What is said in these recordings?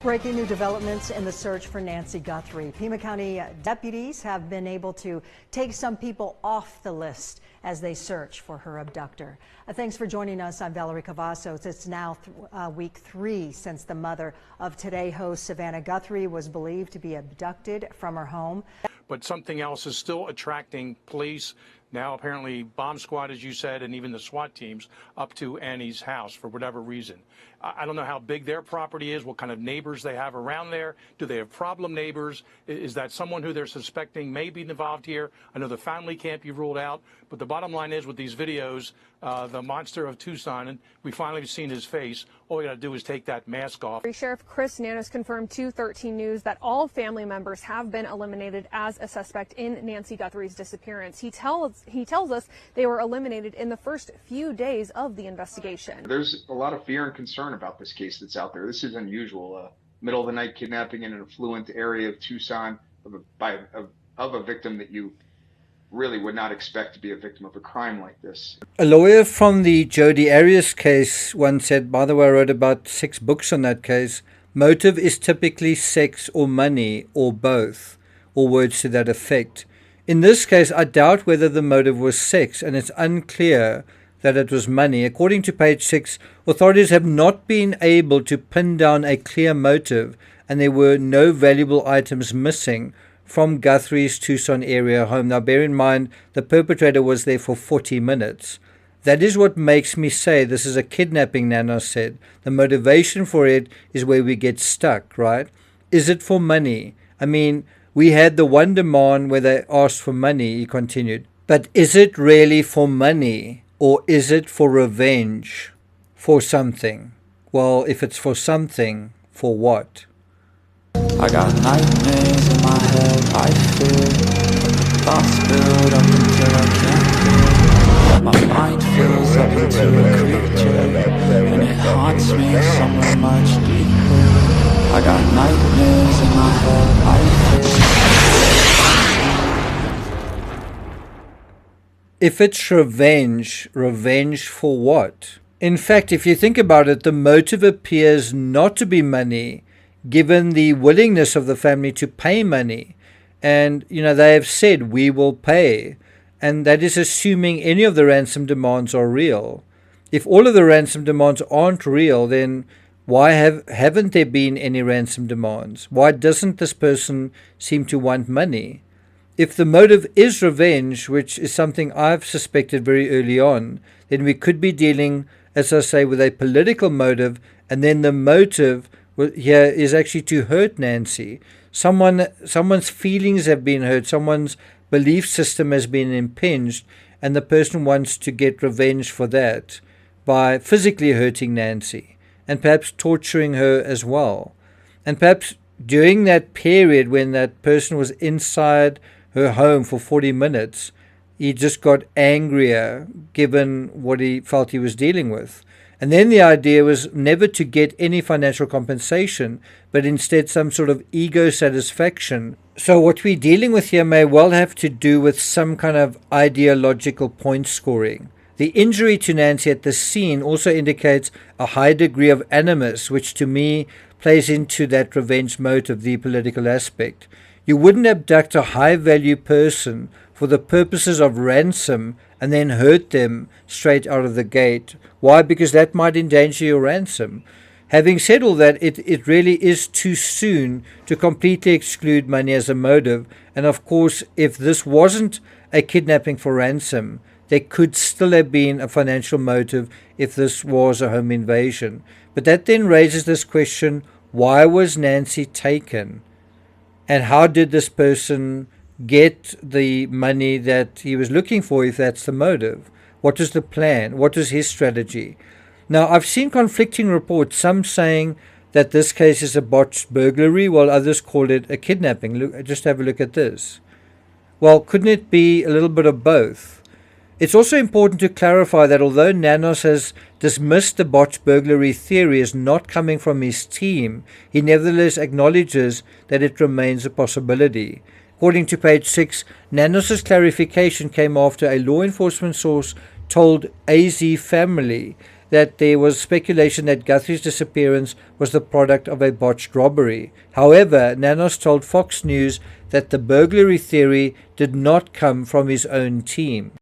Breaking new developments in the search for Nancy Guthrie. Pima County deputies have been able to take some people off the list as they search for her abductor. Thanks for joining us. I'm Valerie Cavazos. It's now week 3 since the mother of Today host Savannah Guthrie was believed to be abducted from her home. But something else is still attracting police. Now, apparently, bomb squad, as you said, and even the SWAT teams up to Annie's house for whatever reason. I don't know how big their property is, what kind of neighbors they have around there. Do they have problem neighbors? Is that someone who they're suspecting may be involved here? I know the family can't be ruled out, but the bottom line is with these videos, the monster of Tucson, and we finally have seen his face. All we got to do is take that mask off. Sheriff Chris Nanos confirmed to 13 News that all family members have been eliminated as a suspect in Nancy Guthrie's disappearance. He tells us they were eliminated in the first few days of the investigation. There's a lot of fear and concern about this case that's out there. This is unusual. Middle of the night kidnapping in an affluent area of Tucson of a victim that you really would not expect to be a victim of a crime like this. A lawyer from the Jodi Arias case once said, by the way, I wrote about 6 books on that case, motive is typically sex or money or both, or words to that effect. In this case, I doubt whether the motive was sex, and it's unclear that it was money. According to page 6, authorities have not been able to pin down a clear motive, and there were no valuable items missing from Guthrie's Tucson area home. Now, bear in mind, the perpetrator was there for 40 minutes. That is what makes me say this is a kidnapping, Nanos said. The motivation for it is where we get stuck, right? Is it for money? I mean, we had the one demand where they asked for money, he continued. But is it really for money, or is it for revenge for something? Well, if it's for something, for what? I got nightmares in my head, I fear thoughts build up until I can't. My mind fills up into a creature, and it haunts me somewhere much deeper. I got nightmares in my head, I fear. If it's revenge, revenge for what? In fact, if you think about it, the motive appears not to be money, given the willingness of the family to pay money. And, they have said, we will pay. And that is assuming any of the ransom demands are real. If all of the ransom demands aren't real, then why haven't there been any ransom demands? Why doesn't this person seem to want money? If the motive is revenge, which is something I've suspected very early on, then we could be dealing, as I say, with a political motive, and then the motive here is actually to hurt Nancy. Someone's feelings have been hurt, someone's belief system has been impinged, and the person wants to get revenge for that by physically hurting Nancy and perhaps torturing her as well. And perhaps during that period when that person was inside her home for 40 minutes, he just got angrier given what he felt he was dealing with. And then the idea was never to get any financial compensation, but instead some sort of ego satisfaction. So what we're dealing with here may well have to do with some kind of ideological point scoring. The injury to Nancy at the scene also indicates a high degree of animus, which to me plays into that revenge motive, the political aspect. You wouldn't abduct a high-value person for the purposes of ransom and then hurt them straight out of the gate. Why? Because that might endanger your ransom. Having said all that, it really is too soon to completely exclude money as a motive. And of course, if this wasn't a kidnapping for ransom, there could still have been a financial motive if this was a home invasion. But that then raises this question, why was Nancy taken? And how did this person get the money that he was looking for if that's the motive? What was the plan? What was his strategy? Now, I've seen conflicting reports, some saying that this case is a botched burglary, while others call it a kidnapping. Look, just have a look at this. Well, couldn't it be a little bit of both? It's also important to clarify that although Nanos has dismissed the botched burglary theory as not coming from his team, he nevertheless acknowledges that it remains a possibility. According to page 6, Nanos' clarification came after a law enforcement source told AZ Family that there was speculation that Guthrie's disappearance was the product of a botched robbery. However, Nanos told Fox News that the burglary theory did not come from his own team.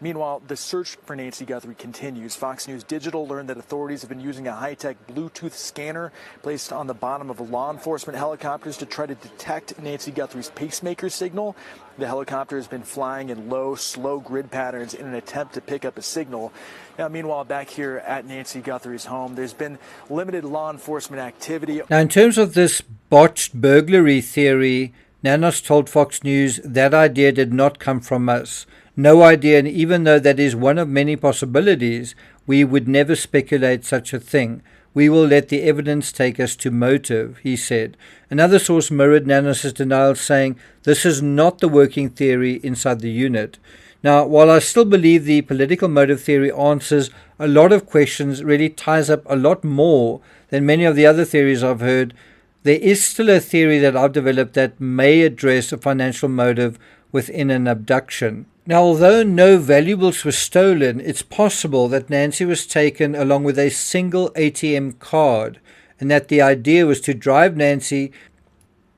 Meanwhile, the search for Nancy Guthrie continues. Fox News Digital learned that authorities have been using a high-tech Bluetooth scanner placed on the bottom of law enforcement helicopters to try to detect Nancy Guthrie's pacemaker signal. The helicopter has been flying in low, slow grid patterns in an attempt to pick up a signal. Now, meanwhile, back here at Nancy Guthrie's home, there's been limited law enforcement activity. Now, in terms of this botched burglary theory, Nanos told Fox News that idea did not come from us. No idea, and even though that is one of many possibilities, we would never speculate such a thing. We will let the evidence take us to motive, he said. Another source mirrored Nanos' denial, saying this is not the working theory inside the unit. Now, while I still believe the political motive theory answers a lot of questions, really ties up a lot more than many of the other theories I've heard, there is still a theory that I've developed that may address a financial motive within an abduction. Now, although no valuables were stolen, it's possible that Nancy was taken along with a single ATM card, and that the idea was to drive Nancy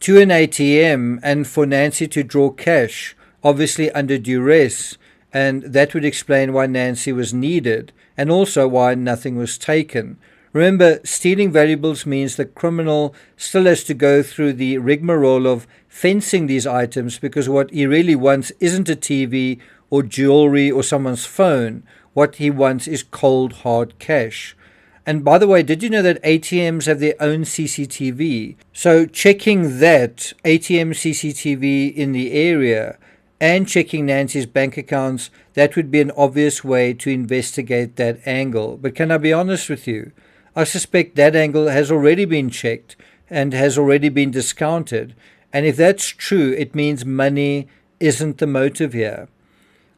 to an ATM and for Nancy to draw cash, obviously under duress, and that would explain why Nancy was needed, and also why nothing was taken. Remember, stealing valuables means the criminal still has to go through the rigmarole of fencing these items, because what he really wants isn't a TV or jewelry or someone's phone. What he wants is cold, hard cash. And by the way, did you know that ATMs have their own CCTV? So checking that ATM CCTV in the area and checking Nancy's bank accounts, that would be an obvious way to investigate that angle. But can I be honest with you? I suspect that angle has already been checked and has already been discounted. And if that's true, it means money isn't the motive here.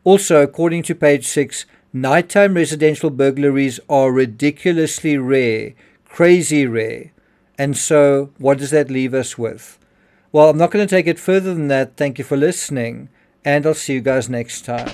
Also, according to page 6, nighttime residential burglaries are ridiculously rare, crazy rare. And so, what does that leave us with? Well, I'm not going to take it further than that. Thank you for listening, and I'll see you guys next time.